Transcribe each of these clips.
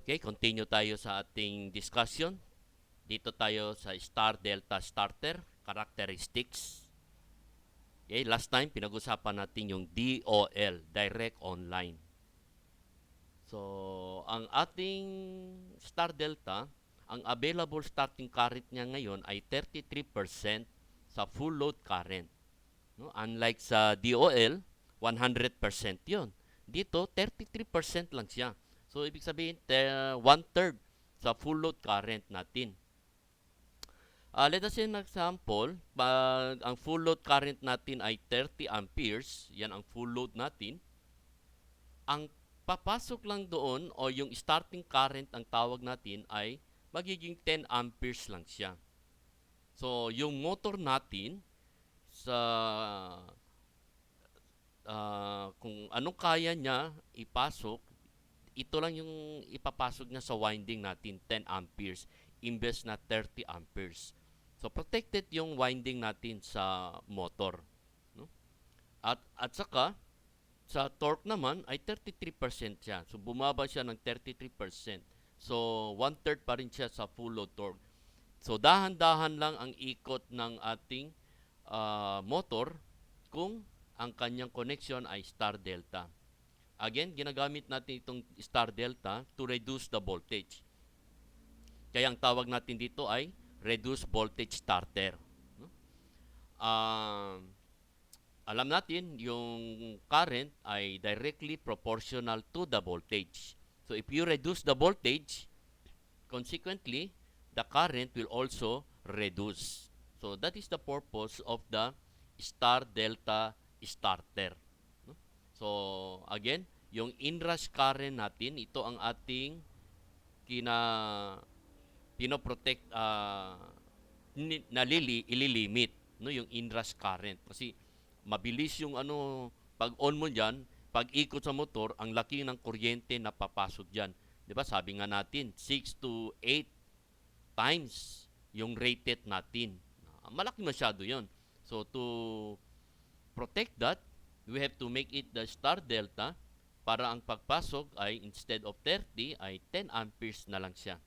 Okay, continue tayo sa ating discussion. Dito tayo sa Star Delta Starter, characteristics. Okay, last time pinag-usapan natin yung DOL, Direct Online. So, ang ating Star Delta, ang available starting current niya ngayon ay 33% sa full load current. No? Unlike sa DOL, 100% yon. Dito, 33% lang siya. So, ibig sabihin, one-third sa full load current natin. Let us say an example, pag ang full load current natin ay 30 amperes, yan ang full load natin, ang papasok lang doon o yung starting current ang tawag natin ay magiging 10 amperes lang siya. So, yung motor natin sa kung anong kaya niya ipasok, ito lang yung ipapasok niya sa winding natin, 10 amperes, imbes na 30 amperes. So, protected yung winding natin sa motor. No? At saka, sa torque naman ay 33% siya. So, bumaba siya ng 33%. So, one-third pa rin siya sa full load torque. So, dahan-dahan lang ang ikot ng ating motor kung ang kanyang connection ay star-delta. Again, ginagamit natin itong star-delta to reduce the voltage. Kaya ang tawag natin dito ay reduced voltage starter. No? Alam natin yung current ay directly proportional to the voltage. So if you reduce the voltage, consequently, the current will also reduce. So that is the purpose of the star-delta starter. No? So again, yung inrush current natin, ito ang ating kina pinoprotect ililimit, no, yung inrush current kasi mabilis yung pag on mo diyan, pag ikot sa motor, ang laki ng kuryente na papasok diyan. 'Di ba? Sabi nga natin 6 to 8 times yung rated natin. Malaki masyado 'yon. So to protect that, we have to make it the star delta para ang pagpasok ay instead of 30 ay 10 amperes na lang siya.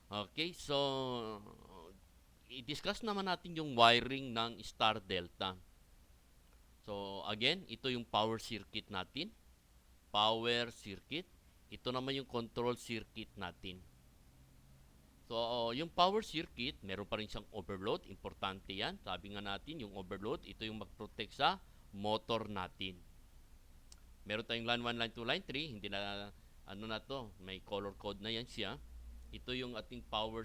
Okay, so i-discuss naman natin yung wiring ng star delta. So again, ito yung power circuit natin. Power circuit. Ito naman yung control circuit natin. So yung power circuit, meron pa rin siyang overload. Importante yan. Sabi nga natin, yung overload, ito yung mag-protect sa motor natin. Meron tayong line 1, line 2, line 3. Hindi na, na to, may color code na yan siya. Ito yung ating power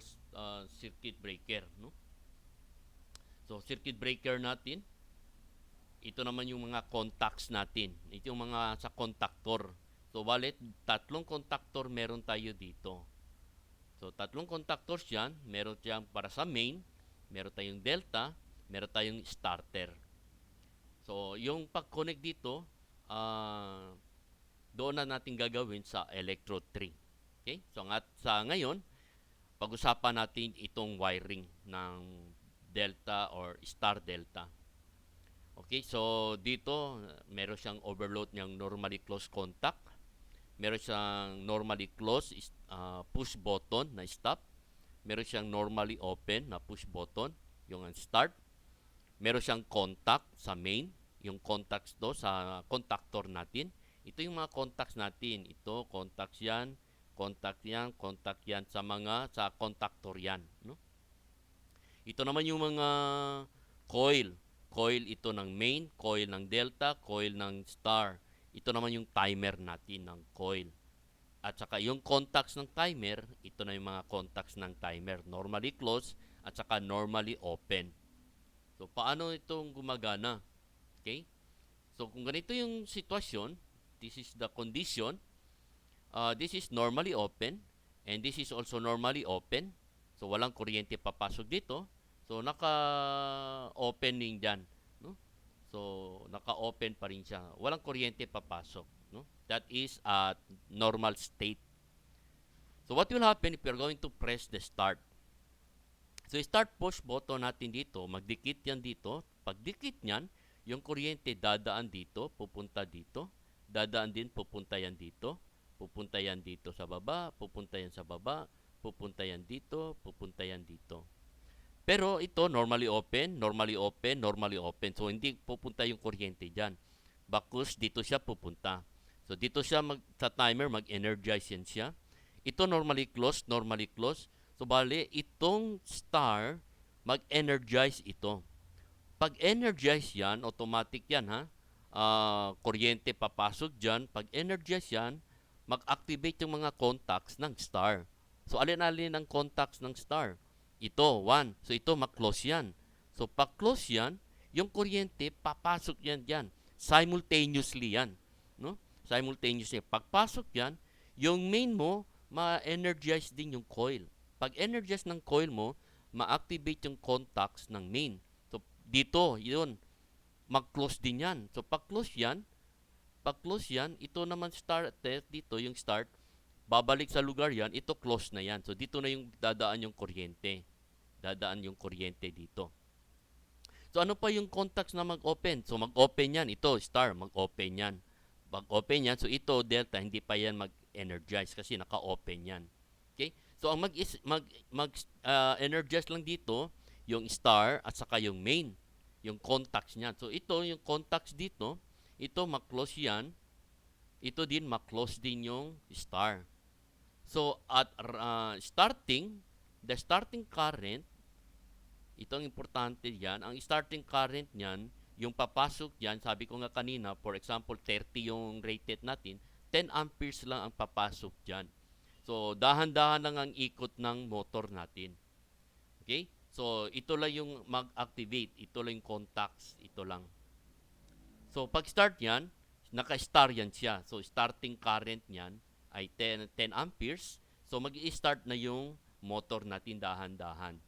circuit breaker. No? So, circuit breaker natin, ito naman yung mga contacts natin. Ito yung mga sa contactor. So, balit, tatlong contactor meron tayo dito. So, tatlong contactors yan. Meron siyang para sa main, meron tayong delta, meron tayong starter. So, yung pag-connect dito, doon na natin gagawin sa electrode 3. Okay? So, sa ngayon, pag-usapan natin itong wiring ng delta or star delta. Okay, so dito meron siyang overload niyang normally closed contact. Meron siyang normally closed push button na stop. Meron siyang normally open na push button, yung start. Meron siyang contact sa main, yung contacts do sa contactor natin. Ito yung mga contacts natin. Ito, contacts yan, contact yan sa contactor yan. No? Ito naman yung mga coil. Coil ito ng main, coil ng delta, coil ng star. Ito naman yung timer natin ng coil. At saka yung contacts ng timer, ito na yung mga contacts ng timer. Normally closed at saka normally open. So, paano itong gumagana? Okay? So, kung ganito yung sitwasyon, this is the condition. This is normally open and this is also normally open. So, walang kuryente papasok dito. So, naka-opening dyan. No? So, naka-open pa rin siya. Walang kuryente papasok. No? That is at normal state. So, what will happen if you're going to press the start? So, start push button natin dito. Magdikit yan dito. Pag dikit niyan, yung kuryente dadaan dito, pupunta dito. Dadaan din, pupunta yan dito. Pupunta yan dito sa baba, pupunta yan sa baba, pupunta yan dito, pupunta yan dito. Pero ito, normally open, normally open, normally open. So, hindi pupunta yung kuryente dyan. Bakos, dito siya pupunta. So, dito siya sa timer, mag-energize yan siya. Ito normally close, normally close. So, bali, itong star, mag-energize ito. Pag-energize yan, automatic yan ha. Kuryente papasok dyan. Pag-energize yan, mag-activate yung mga contacts ng star. So, alin-alin ang contacts ng star? Ito, 1. So, ito, mag-close yan. So, pag-close yan, yung kuryente, papasok yan dyan. Simultaneously yan. No? Simultaneously. Pagpasok yan, yung main mo, ma-energize din yung coil. Pag-energize ng coil mo, ma-activate yung contacts ng main. So, dito, yun, mag-close din yan. So, pag-close yan, ito naman start test, dito yung start, babalik sa lugar yan, ito close na yan. So, dito na yung dadaan yung kuryente. Dadaan yung kuryente dito. So, ano pa yung contacts na mag-open? So, mag-open yan. Ito, star, mag-open yan. Mag-open yan. So, ito, delta, hindi pa yan mag-energize kasi naka-open yan. Okay? So, ang mag-energize lang dito, yung star at saka yung main. Yung contacts niyan. So, ito, yung contacts dito, ito, mag-close yan. Ito din, mag-close din yung star. So, at the starting current, ito ang importante yan. Ang starting current niyan, yung papasok yan, sabi ko nga kanina, for example, 30 yung rated natin, 10 amperes lang ang papasok dyan. So, dahan-dahan lang ang ikot ng motor natin. Okay? So, ito lang yung mag-activate. Ito lang yung contacts. Ito lang. So, pag-start yan, naka-star yan siya. So, starting current niyan ay 10 amperes. So, mag-i-start na yung motor natin dahan-dahan.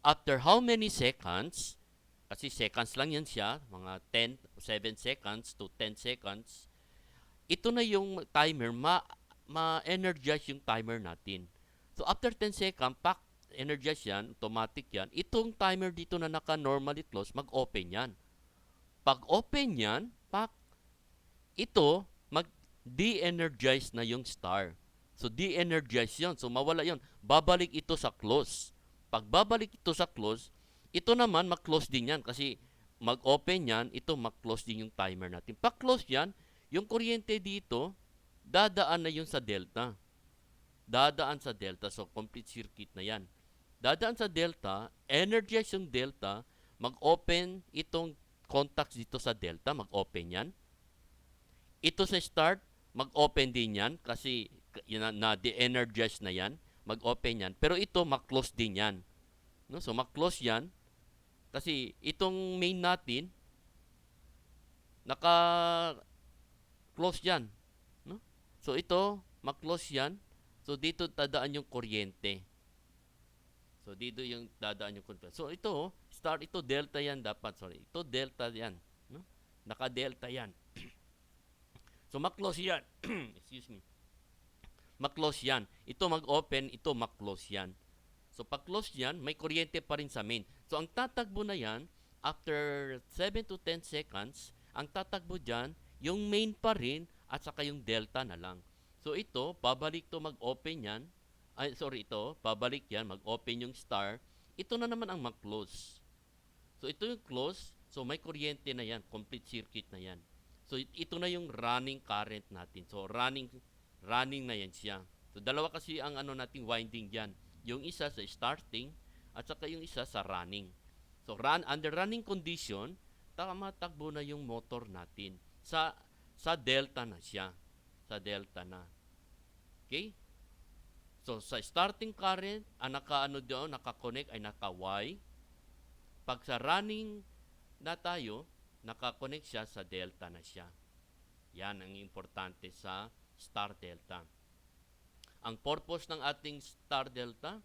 After how many seconds, kasi seconds lang yan siya, mga 7 seconds to 10 seconds, ito na yung timer, ma-energize yung timer natin. So, after 10 seconds, energize yan, automatic yan. Itong timer dito na naka-normally close, mag-open yan. Pag open yan, ito, mag-de-energize na yung star. So, de-energize yun. So, mawala yun. Babalik ito sa close. Pag babalik ito sa close, ito naman, mag-close din yan. Kasi, mag-open yan, ito, mag-close din yung timer natin. Pag close yan, yung kuryente dito, dadaan na yun sa delta. Dadaan sa delta. So, complete circuit na yan. Dadaan sa delta, energize yung delta, mag-open itong contacts dito sa delta, mag-open yan. Ito sa start, mag-open din yan kasi na-de-energize na yan, mag-open yan. Pero ito, mag-close din yan. No? So, mag-close yan kasi itong main natin, naka-close yan. No? So, ito, mag-close yan. So, dito dadaan yung kuryente. So, dito yung dadaan yung kuryente. So, ito, start, ito, delta yan dapat. Sorry, ito, delta yan. No? Naka-delta yan. So, mag-close yan. Excuse me. Mag-close yan. Ito mag-open, ito mag-close yan. So, pag-close yan, may kuryente pa rin sa main. So, ang tatakbo na yan, after 7 to 10 seconds, ang tatakbo dyan, yung main pa rin, at saka yung delta na lang. So, ito, babalik to mag-open yan. Ito, babalik yan, mag-open yung star. Ito na naman ang mag-close. So, ito yung close. So, may kuryente na yan. Complete circuit na yan. So, ito na yung running current natin. So, running na yan siya. So, dalawa kasi ang nating winding dyan. Yung isa sa starting at saka yung isa sa running. So, under running condition, takbo na yung motor natin. Sa delta na siya. Sa delta na. Okay? So, sa starting current, ang naka-connect ay naka-Y. Pag sa running na tayo, naka-connect siya sa delta na siya. Yan ang importante sa star delta. Ang purpose ng ating star delta,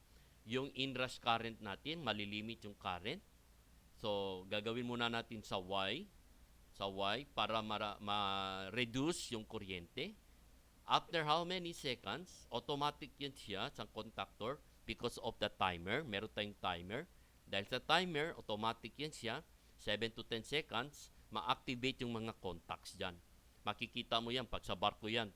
yung inrush current natin, malilimit yung current. So, gagawin muna natin sa Y para ma-reduce yung kuryente. After how many seconds, automatic yan siya sa contactor because of the timer. Meron tayong timer. Dahil sa timer, automatic yan siya. 7 to 10 seconds, ma-activate yung mga contacts dyan. Makikita mo yan pag sa barko yan.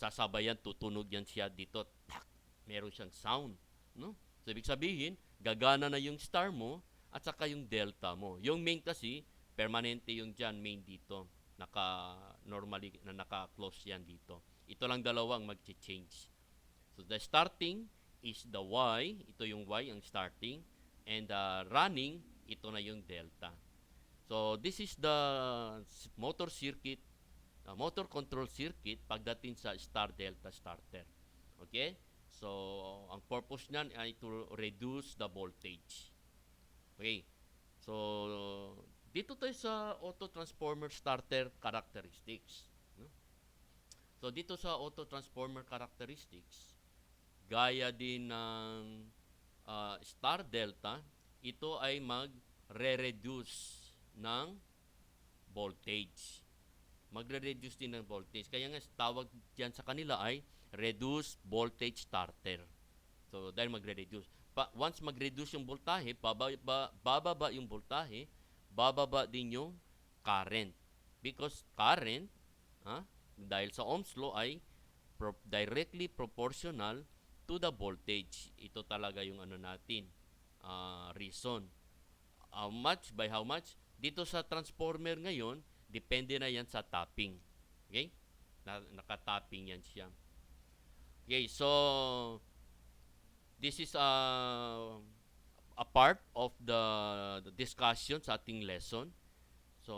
sasabayan, tutunog yan siya dito. Tak! Meron siyang sound. No? So, ibig sabihin, gagana na yung star mo at saka yung delta mo. Yung main kasi, permanente yung dyan, main dito. Normally, na naka-close yan dito. Ito lang dalawang mag-change. So, the starting is the Y. Ito yung Y, ang starting. And the running, ito na yung delta. So, this is the motor circuit, motor control circuit pagdating sa star-delta starter. Okay? So, ang purpose niyan ay to reduce the voltage. Okay? So, dito tayo sa auto transformer starter characteristics. No? So, dito sa auto transformer characteristics, gaya din ng star-delta, ito ay mag-reduce ng voltage. Magre-reduce din ng voltage. Kaya nga tawag diyan sa kanila ay reduce voltage starter. So dahil magre-reduce. Once mag-reduce yung voltahe, bababa yung voltahe, bababa din yung current. Because current, dahil sa Ohm's law ay directly proportional to the voltage. Ito talaga yung natin, reason. How much? By how much? Dito sa transformer ngayon, depende na yan sa tapping. Okay? Naka-tapping yan siya. Okay, so this is a part of the discussion sa ating lesson. So,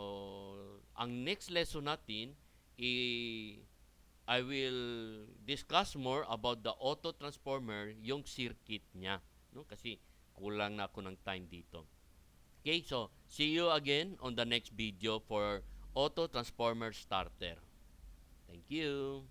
ang next lesson natin, I will discuss more about the auto transformer, yung circuit niya. No? Kasi kulang na ako ng time dito. Okay, so see you again on the next video for auto transformer starter. Thank you.